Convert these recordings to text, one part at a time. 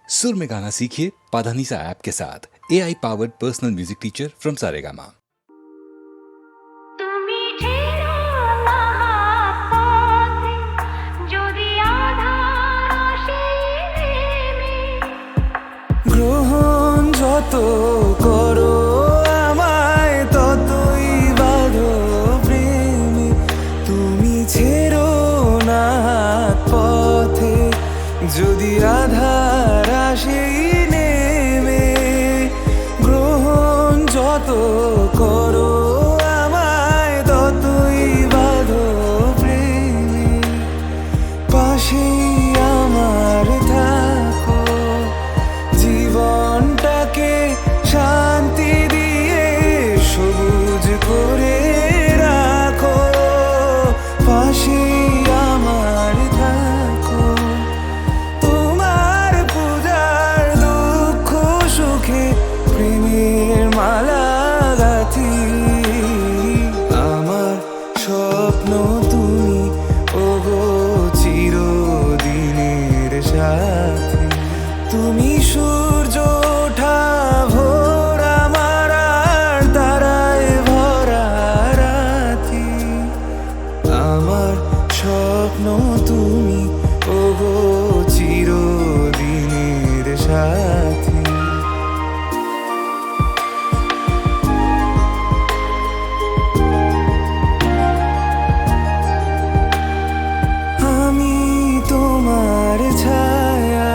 सुर में गाना सीखिए पाधानीसा ऐप के साथ। AI powered personal music teacher from Saregama. গ্রহণ যত করো আমায় ততই বাঁধো প্রেমে, তুমি ছেড়ো না হাত পথে যদি আধার আসে নেমে। গ্রহণ যত করো আমায় ততই বাঁধো প্রেমে, পাশেই আমার থাকো, জীবনটাকে শান্তি দিয়ে সবুজ করে রাখো। পাশে আমার থাকো, তোমার পূজার দুঃখ সুখে প্রেমের মালা গাঁথি। আমার স্বপ্ন তুমি ওগো চিরদিনের সাথী, তুমি সূর্য ওঠা ভোর আমার আর তারায় ভরা রাতি। আমার স্বপ্ন তুমি ওগো চিরদিনের সাথী। আমি তোমার ছায়া,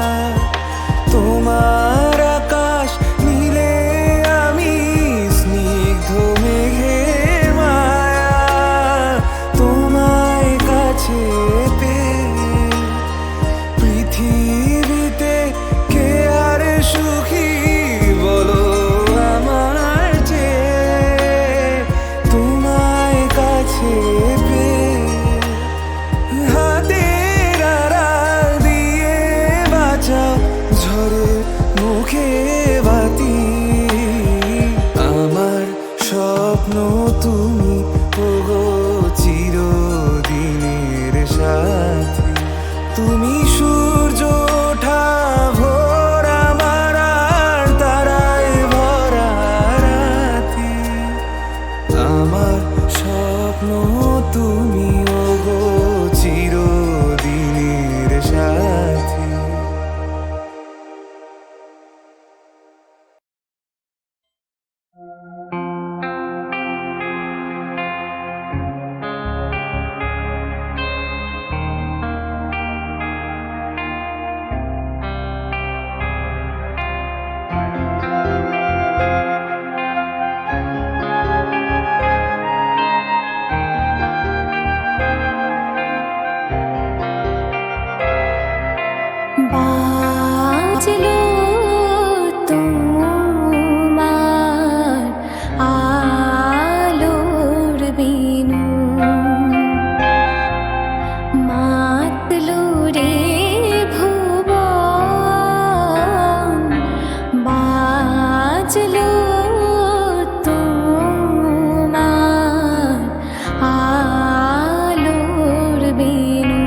তোমার আকাশ নীলে আমি স্নিগ্ধ মেঘের মায়া। তোমায় কাছে পেয়ে পৃথিবীতে কে আর সুখী বলো আমার চেয়ে। তোমায় কাছে পেয়ে হাতের আড়াল দিয়ে বাঁচাও ঝড়ের মুখে বাতি। আমার স্বপ্ন তুমি ওগো চিরদিনের সাথী, তুমি সূর্য ওঠা ভোর আমার আর তারায় ভরা রাতি। আমার স্বপ্ন তুমি ওগো চিরদিনের সাথী। বাজলো তোমার আলোর বিনু, মাতলো রে ভুবন। বাজলো তোমার আলোর বিনু,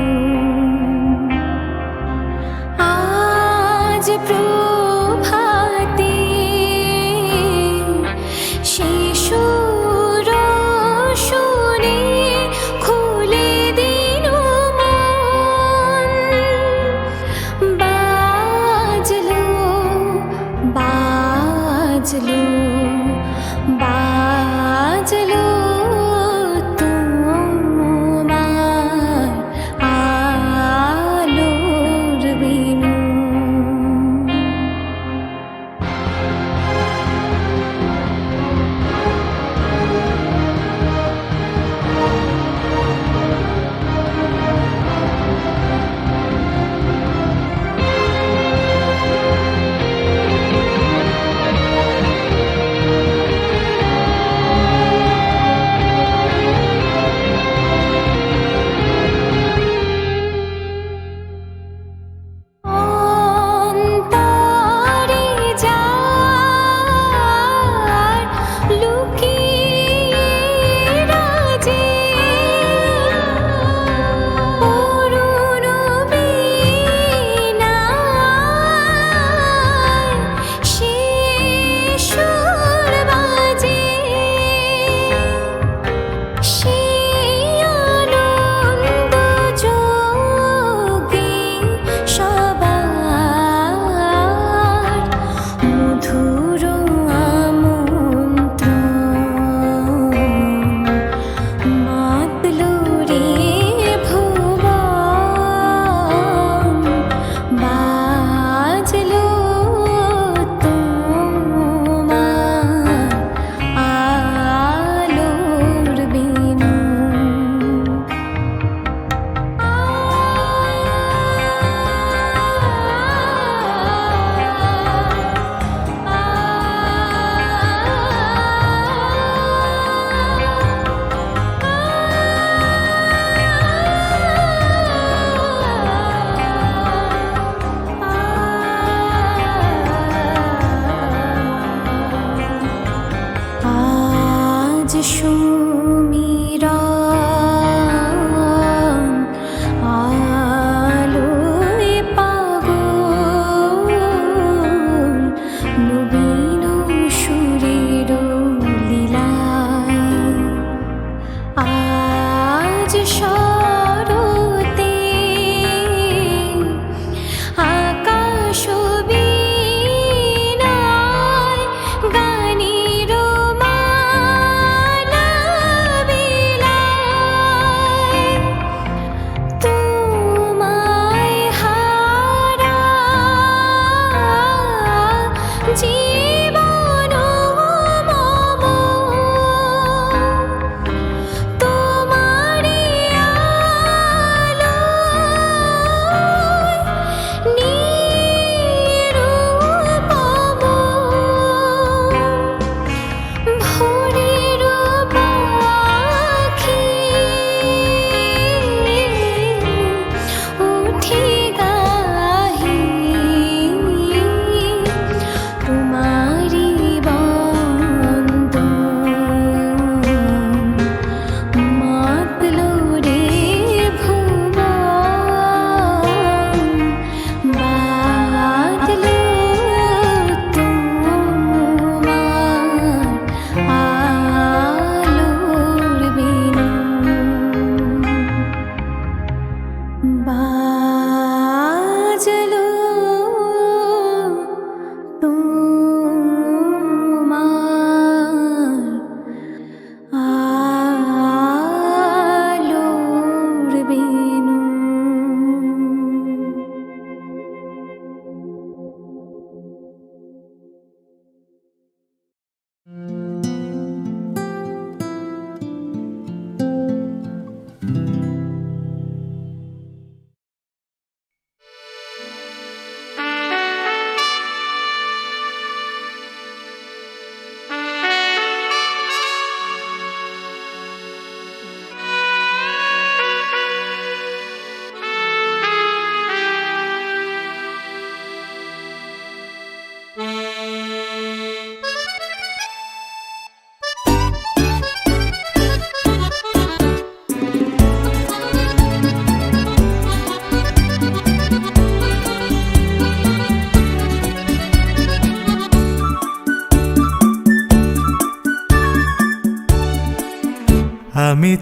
আজ প্রভাতে শিশুর শুনে খুলে দিল মন। বাজলো বাজলো বাজলো তোমার আলোর বিনু।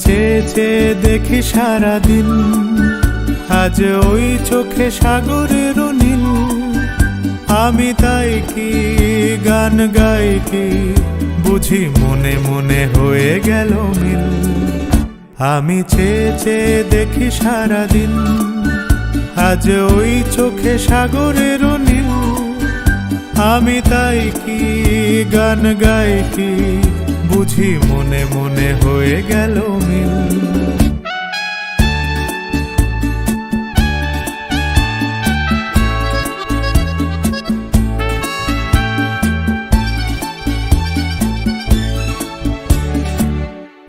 চেয়ে চেয়ে দেখি সারাদিন, আজ ওই চোখে সাগরের নীল। আমি তাই কি গান গাই কি, বুঝি মনে মনে হয়ে গেল মিল। আমি চেয়ে চেয়ে দেখি সারাদিন, আজ ওই চোখে সাগরের নীল। আমি তাই কি গান গাই কি, বুঝি মনে মনে হয়ে গেল মিল।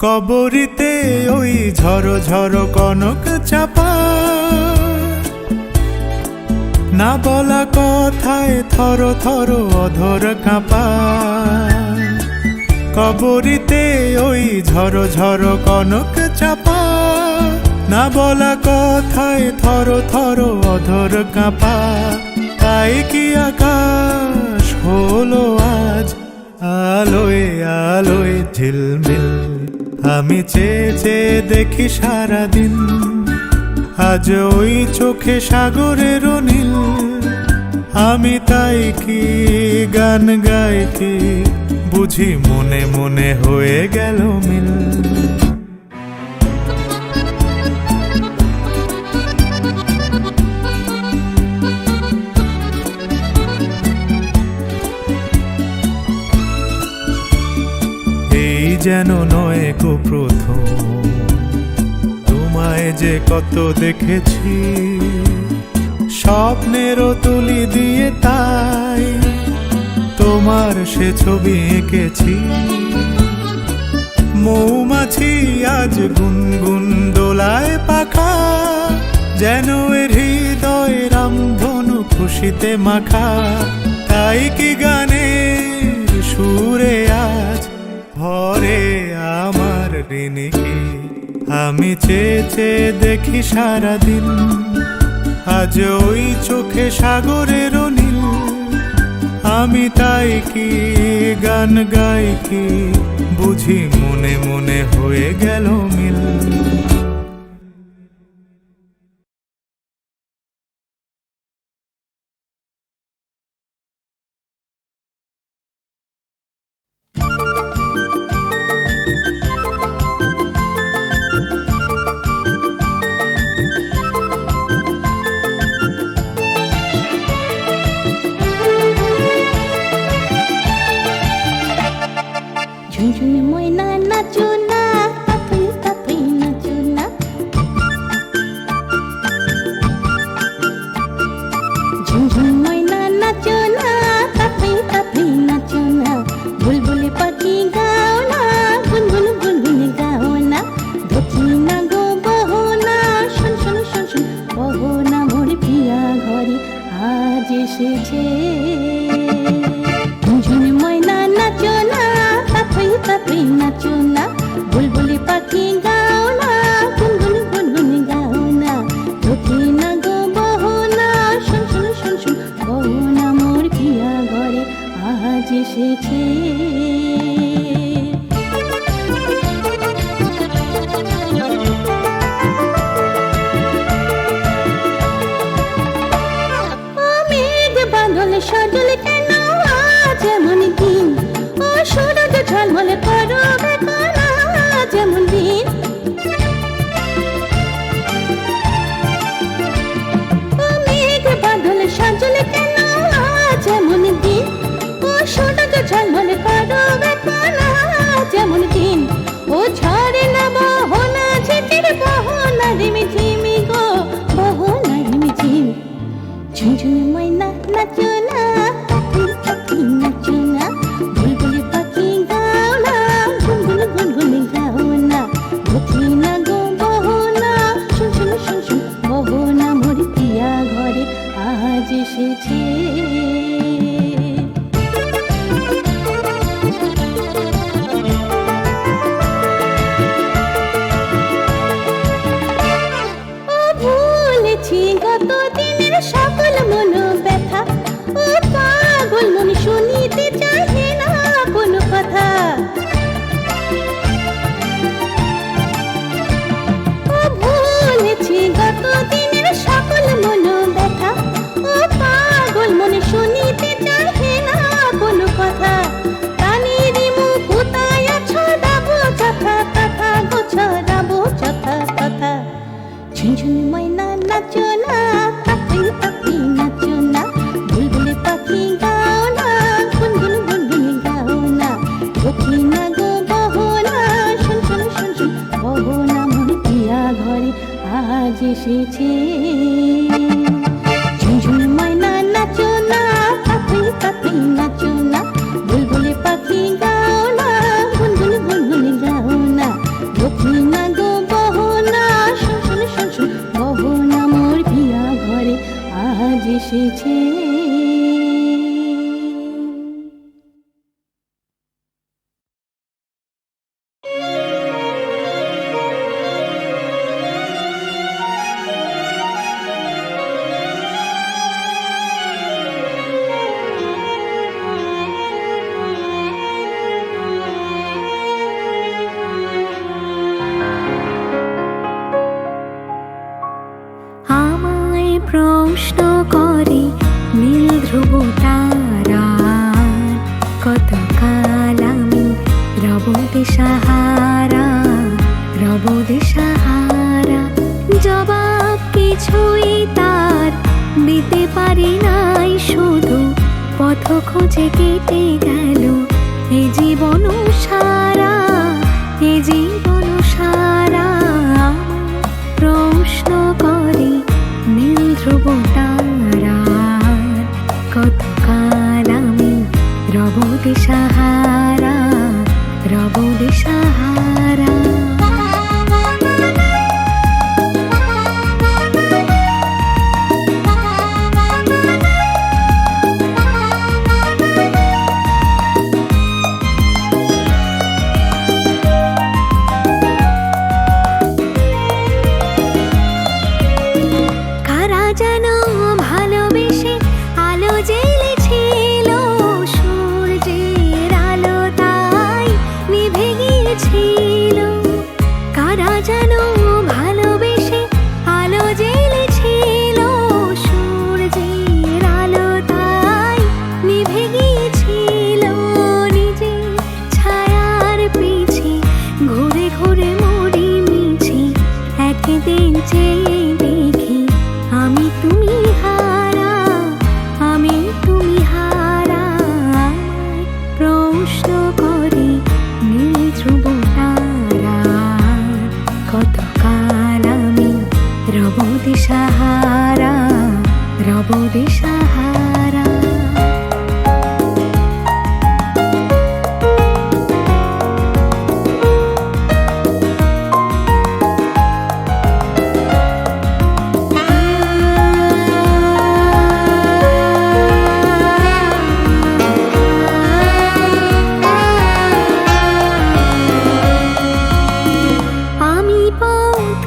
কবরিতে ওই ঝড়ো ঝড়ো কনক চাপা, না বলা কথায় থর থর অধর কাঁপা। কবরিতে ওই ঝড়ো ঝড়ো কনক চাপা, না বলা কথায় থর থর অধর কাঁপা। তাই কি আকাশ হলো আজ আলোয় আলোয় ঝিলমিল। আমি চেয়ে চেয়ে দেখি সারাদিন, আজ ওই চোখে সাগরের নীল। আমি তাই কি গান গাই কি, বুঝি মনে মনে হয়ে গেল মিল। এই যেন নয় গো প্রথম, তোমায় যে কত দেখেছি স্বপ্নেরও তুলি দিয়ে, তাই তোমার সে ছবি এঁকেছি। মৌমাছি আজ গুনগুন দোলায় পাখা, যেন এর হৃদয় রামধনু খুশিতে মাখা। তাই কি গানের সুরে আজ ভরে আমার ঋণীকে। আমি চেয়ে চেয়ে দেখি সারাদিন, আজ ওই চোখে সাগরের নীল। আমি তাই কি গান গাই কি, বুঝি মনে মনে হয়ে গেল মিল। ঝুনঝুন ময়না নাচো না, তাপই তাপই নাচো না। ঝুনঝুন ময়না নাচো না, তাপই তাপই নাচো না। বুলবুলি পাখি গাও না, গুনগুন গুনগুন গাও না। দেখি না গো বহো না, শোন শোন শোন শোন বহো না। মোর পিয়া ঘরে আজ এসেছে। ঝুনঝুন ময়না নাচো না, তাপই তাপই নাচো না। বুলবুলি পাখি গাও না, গুনগুন গুনগুন গাও না। দেখি না গো বহো না, শোন শোন শোন শোন বহো না। মোর পিয়া ঘরে আজ এসেছে। সজল কেন আজ এমন দিন, ও সূরজ ঝলমলে করবে কেন আজ এমন দিন। ও মেঘ বাদল সজল কেন আজ এমন দিন, ও সূরজ ঝলমলে করবে কেন আজ এমন দিন। ও ঝড়ে না বহনা ঝিটির বহনা রিমি ঝিমি গো বহনা রিমি ঝিম। ঝুনঝুন ময়না নাচো না, তাপই তাপই নাচো না। বুলবুলি পাখি গাও না, গুনগুন গুনগুন গাও না। দেখি না গো বহো না, শোন শোন শোন শোন বহো না। মোর পিয়া ঘরে আজ এসেছে। ও ভুলেছি গত দিনের সকল মন ব্যথা, তারার কত কাল আমি রব দিশাহারা, রব দিশাহারা। জবাব কিছুই তার দিতে পারি নাই, শুধু পথ খোঁজে কেটে গেল এ জীবন সারা, এ জীবন সারা। প্রশ্ন করি নীল ধ্রুব তারার কত কাল আমি রব দিশাহারা, রব দিশাহারা। যেন ভালোবেসে আলো জ্বেলেছিল, সূর্যের আলো তাই নিভে গিয়েছিল। কারা যেন ভালোবেসে আলো জ্বেলেছিল, সূর্যের আলো তাই নিভে গিয়েছিল। নিজে ছায়ার পিছে ঘুরে ঘুরে মরি মিছি, একদিন চেয়ে দেখি আমি তুমি হারা, আমি তুমি হারা। প্রশ্ন করি নীল ধ্রুব তারার কত কাল আমি রব দিশাহারা, রব দিশাহারা।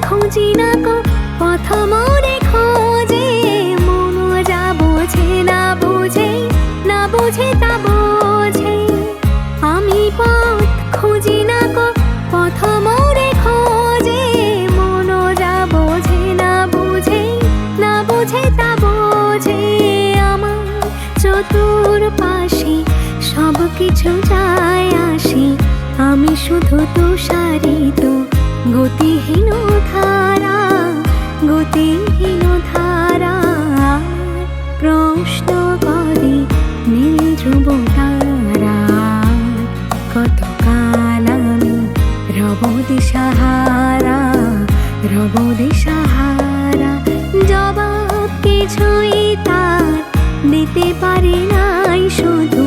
খুঁজি না গো পথ মোরে খোঁজে, মন যা বোঝে না বুঝে, না বুঝে তা বোঝে। আমি পথ খুঁজি না গো পথ মোরে খোঁজে, মন যা বোঝে না বুঝে, না বুঝে তা বোঝে। আমার চতুর পাশে সব কিছু যায় আসি, আমি শুধু তুষারিত গতিহীন ধারা, গতিহীন ধারা। প্রশ্ন করি নীল ধ্রুব তারা কত কাল আমি রব দিশাহারা, রব দিশাহারা। জবাব কিছুই তার দিতে পারি নাই, শুধু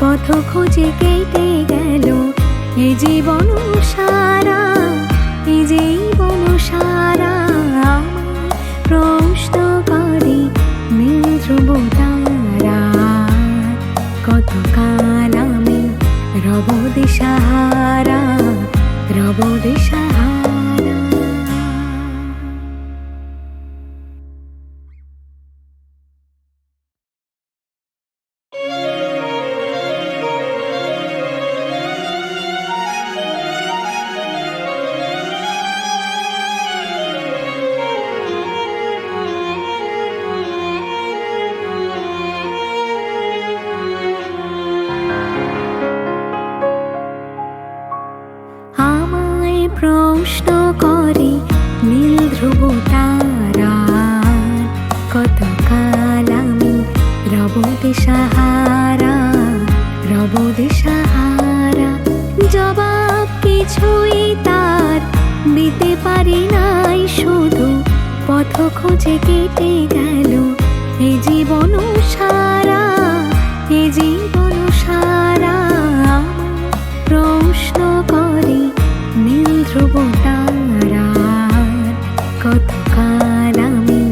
পথ খোঁজে কেটে গেল এ জীবন সারা, এ জীবন সারা। প্রশ্ন করি নীল ধ্রুব তারা কত কাল আমি রব দিশাহারা, রব দিশাহারা। প্রশ্ন করি নীল ধ্রুব তারার কত কাল আমি রব দিশাহারা, রব দিশাহারা। জবাব কিছুই তার দিতে পারি নাই, শুধু পথ খোঁজে কেটে গেল এ জীবন সারা, এ জীবন সারা। প্রশ্ন করি নীল ধ্রুব তারার কত কাল আমি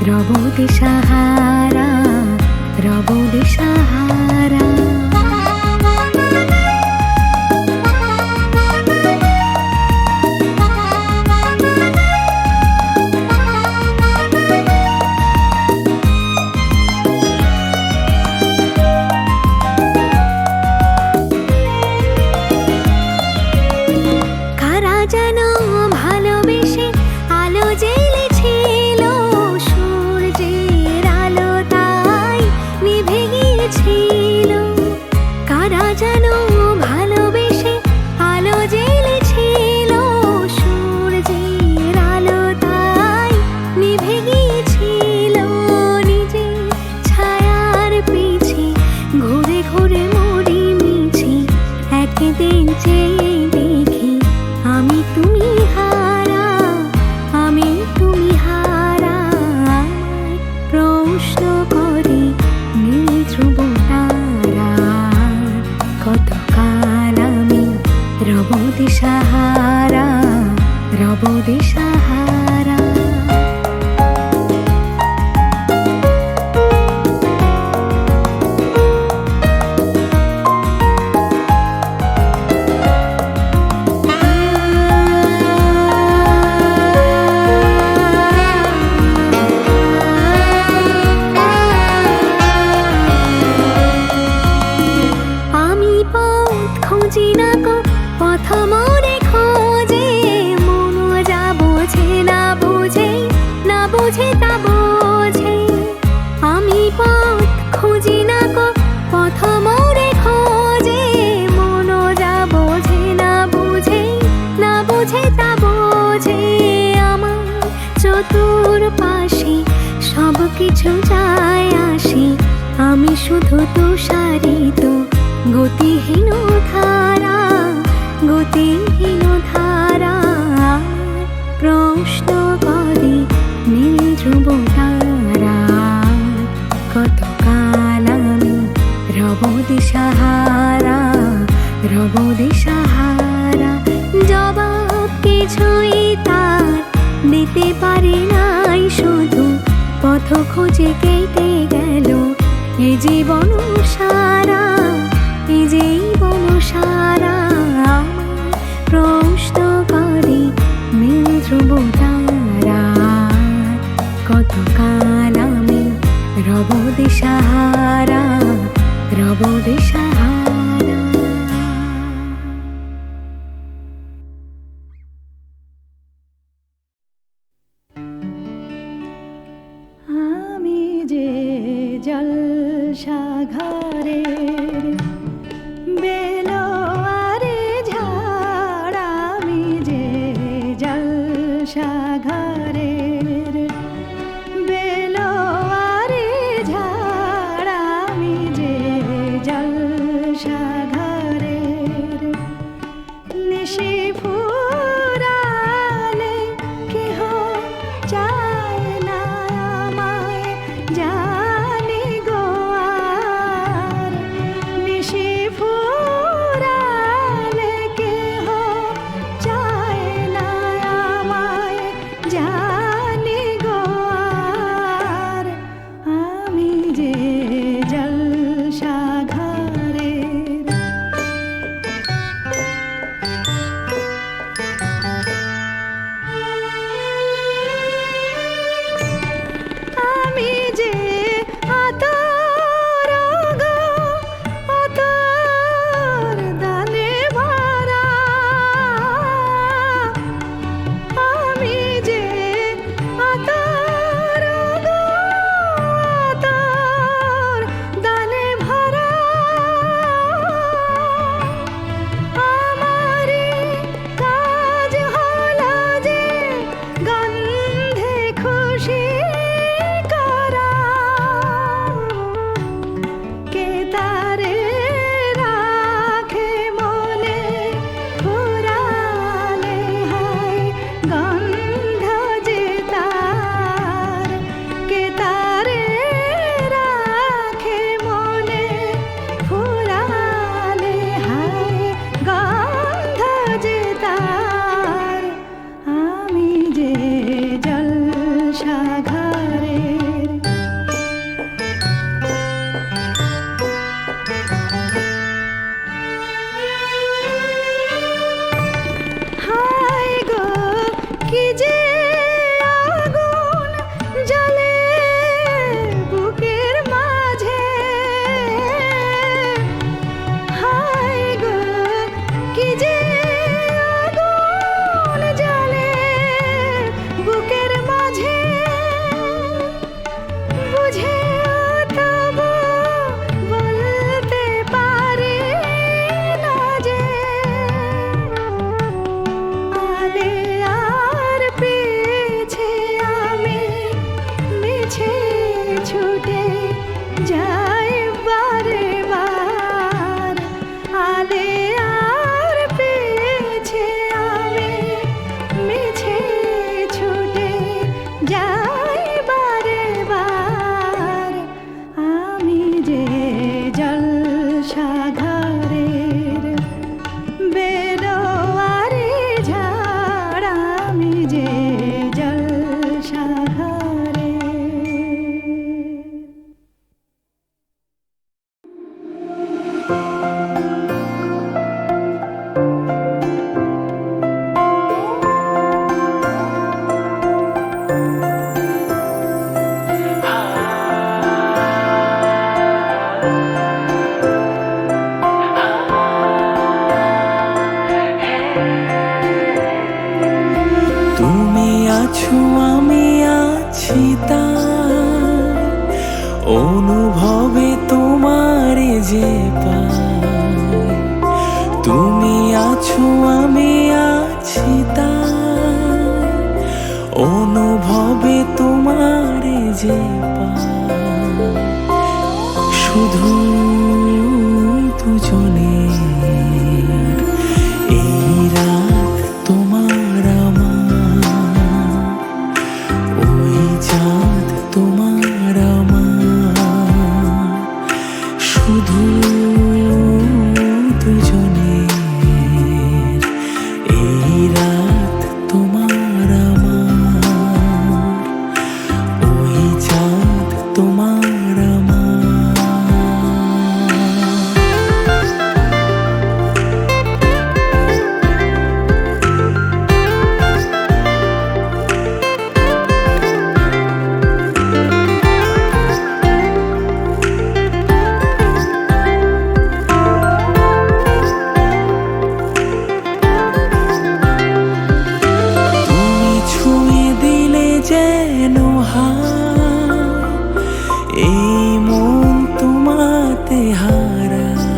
রব দিশাহারা, রব দিশাহারা। যেন ভালোবেসে আলো জ্বেলেছিল, সূর্যের আলো তাই নিভে গিয়ে দিশাহারা রব দিশাহারা। আমি পথ খুঁজি না গো পথ মোরে খোঁজে, মন যা বোঝে না বুঝে, না বুঝে তা বোঝে। আমি পথ খুঁজি না গো পথ মোরে খোঁজে, মন যা বোঝে না বুঝে, না বুঝে তা বোঝে। আমার চতুর পাশে সব কিছু যায় আসি, আমি শুধু তুষারিত গতিহীন ধারা, গতিহীন ধারা। প্রশ্ন করে নীল ধ্রুব তারা, কতকাল আমি রব দিশাহারা, রব দিশাহারা। জবাব কিছুই তার দিতে পারি নাই, শুধু পথ খুঁজে কেটে গেল এ জীবন সারা, এ জীবন সারা। আমার প্রশ্ন করে নীল ধ্রুব তারা, কতকাল আমি রব দিশাহারা, রব দিশাহারা। আমি যে জলসাঘরের বেলোয়ারে ঝাড়, আমি যে জলসাঘরের বেলোয়ারে ঝাড়, আমি যে জলসাঘরের। নিশি ফুরালে কেহ চায় না আমায়, জানি গো আর নিশি তুমি আছো আমি আছি তাই অনুভবে তোমারে যে পাই। তুমি আছো আমি আছি তাই অনুভবে তোমারে যে পাই। শুধু দুজনে এই রাত তোমার আমার, ওই চাঁদ তোমার আমার, শুধু দুজনে এই রাত তোমার আমার, ওই চাঁদ তোমার আমার। তুমি ছুঁয়ে দিলে যেন হায়, এই মন তোমাতে হারায়।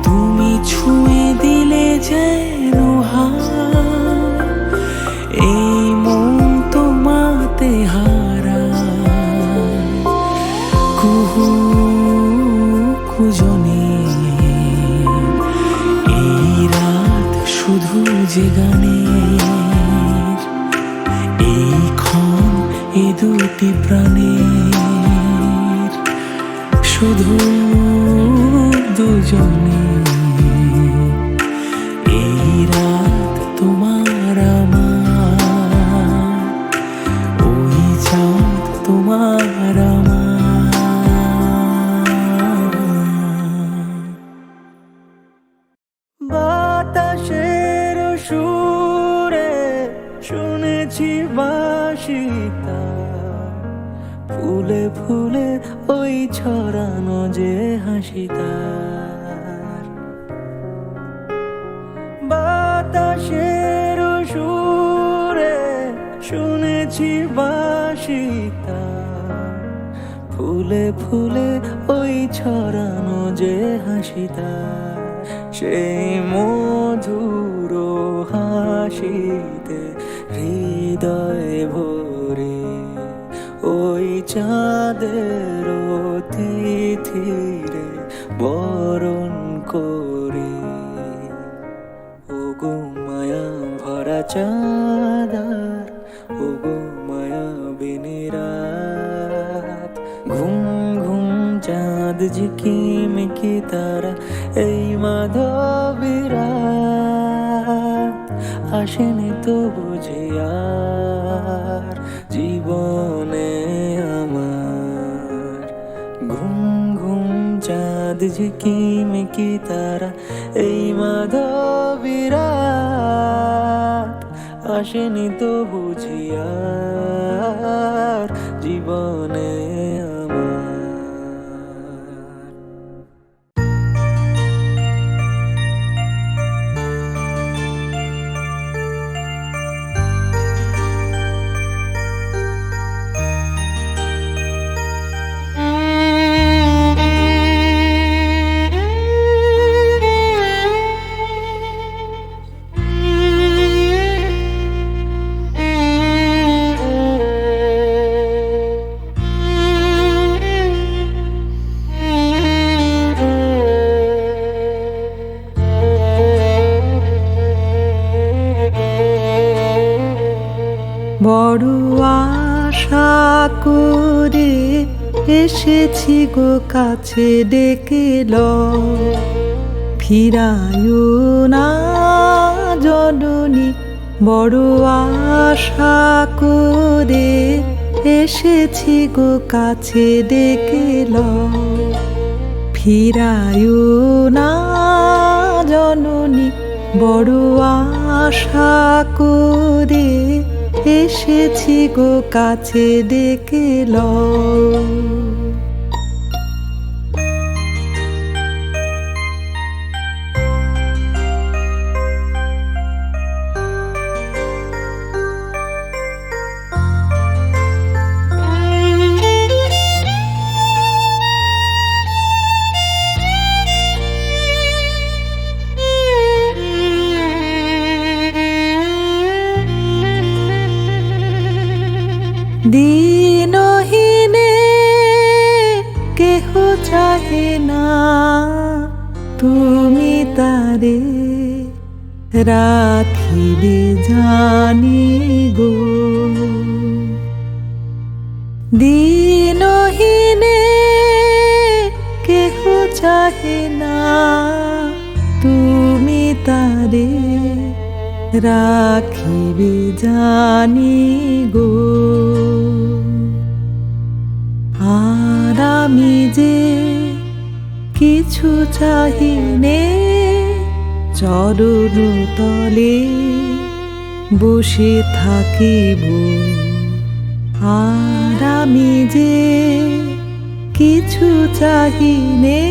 তুমি ছুঁয়ে দিলে যেন হায়, এই মন তোমাতে হারায়। কুহু কুজনে এই রাত শুধু যে গানের, এই ক্ষণ এ দুটি প্রাণের, শুধু দুজনে এই রাত তোমার আমার, ওই চাঁদ তোমার আমার। বাতাসের সুরে শুনেছি বাসিতা, ফুলে ফুলে ওই ছড়ানো যে হাসি তার। বাতাসের সুরে শুনেছি বাসিতা, ফুলে ফুলে ওই ছড়ানো যে হাসি তার। সেই মধুর হাসিতে হৃদয় ভরে ওই চাঁদের তিথিরে বরণ করে। ওগো মায়া ভরা চাঁদার, ওগো মায়া বিনি রাত, ঘুম ঘুম চাঁদ ঝিকিমিকি তারা, এই মাধবী রাত আসেনি তো বুঝি আর জীবনে আমার। ঘুম ঘুম চাঁদ ঝিকিমিকি তারা, এই মাধবী রাত আসেনি তো বুঝি আর জীবনে আমার। বড় আশা করে এসেছি গো কাছে ডেকে লও, ফিরায়ো না জননী। বড় আশা করে এসেছি গো কাছে ডেকে লও, ফিরায়ো না জননী। বড় আশা করে এসেছি গো কাছে ডেকে লও। চাহে না তুমি তারে রাখিবে জানি গো দিনহীনে কেহ চাহে না তুমি তারে রাখিবে জানি গো আর আমি যে কিছু চাহিনে চরণ তলে বসে থাকিব আর আমি যে কিছু চাহিনে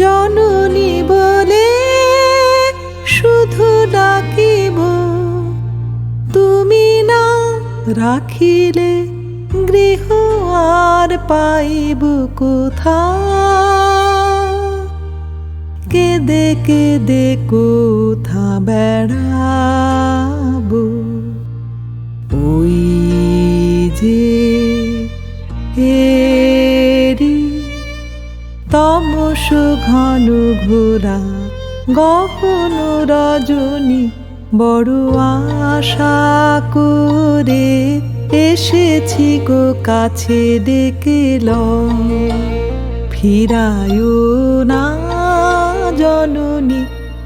জননী বলে শুধু ডাকিব তুমি না রাখিলে গৃহ আর পাইব কোথা কেদে কেদে কোথা বেড়াব ওই যে এরি তমস ঘন ঘোরা গহন রজনী বড় আশা করে এসেছি গো কাছে ডেকে লও ফিরায়ো না জননী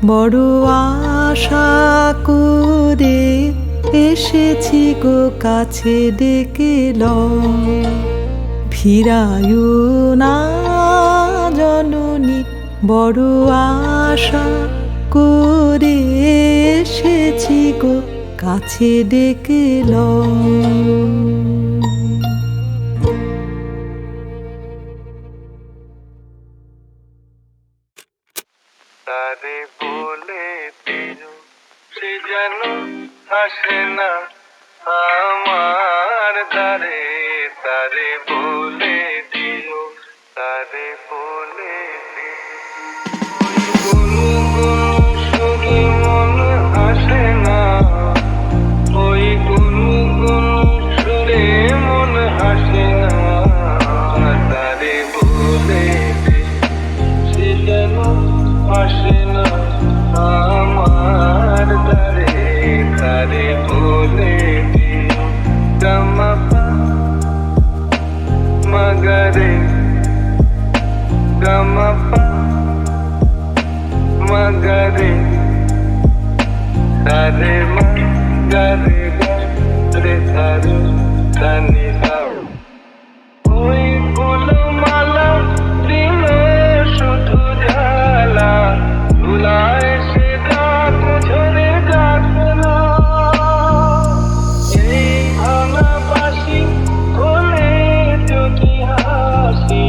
বড় আশা করে এসেছি গো কাছে ডেকে লও ফিরায়ো না জননী বড় আশা করে এসেছি গো কাছে ডেকে লও তারে বলে দিও সে যেন আসে না আমার দ্বারে তারে বলে দিও তারে বলে শুনি মন আসে না ওই গুনগুন সুরে মন হাসে না তারে বলে সে যেন আসে না আমার দ্বারে তারে বলে দিও গামাপা মগরে গামাপা মগরে তারে মগরে রে তারে তানি সাও ওই ফুলমালা দিলে শুধু ঝালা ধুলায় সে ডাক ঝরে ডাকে না এই ভাঙাবাসি খোলে যদি হাসি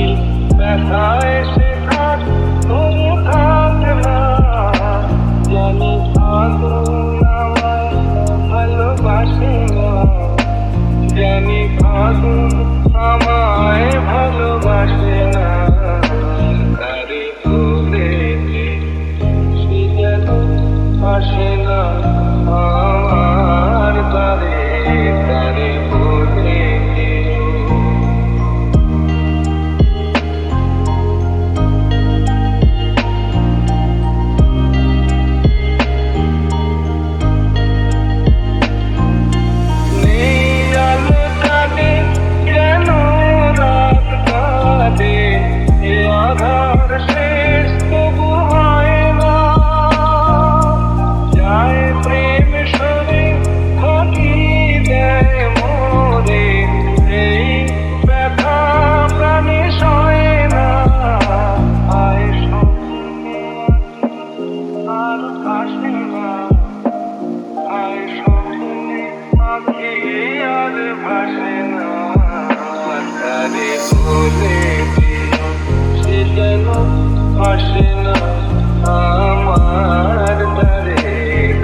ব্যথায় সে থাক ধরে থাকে না জানি ফাগুন আমায় ভালোবাসে না জানি ফাগুন আমায় ভালোবাসে না তারে বলে সে যেন আসে না আমার দ্বারে তারে বলে আসে না আমার দ্বারে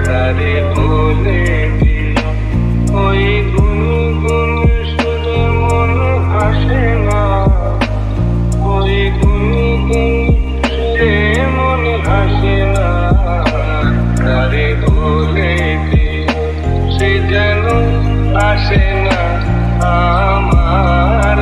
তারে বলে দিও ওই গুনগুন সুরে মন হাসে না ওই গুনগুন সুরে মন হাসে না তারে বলে দিও সে যেন আসে না আমার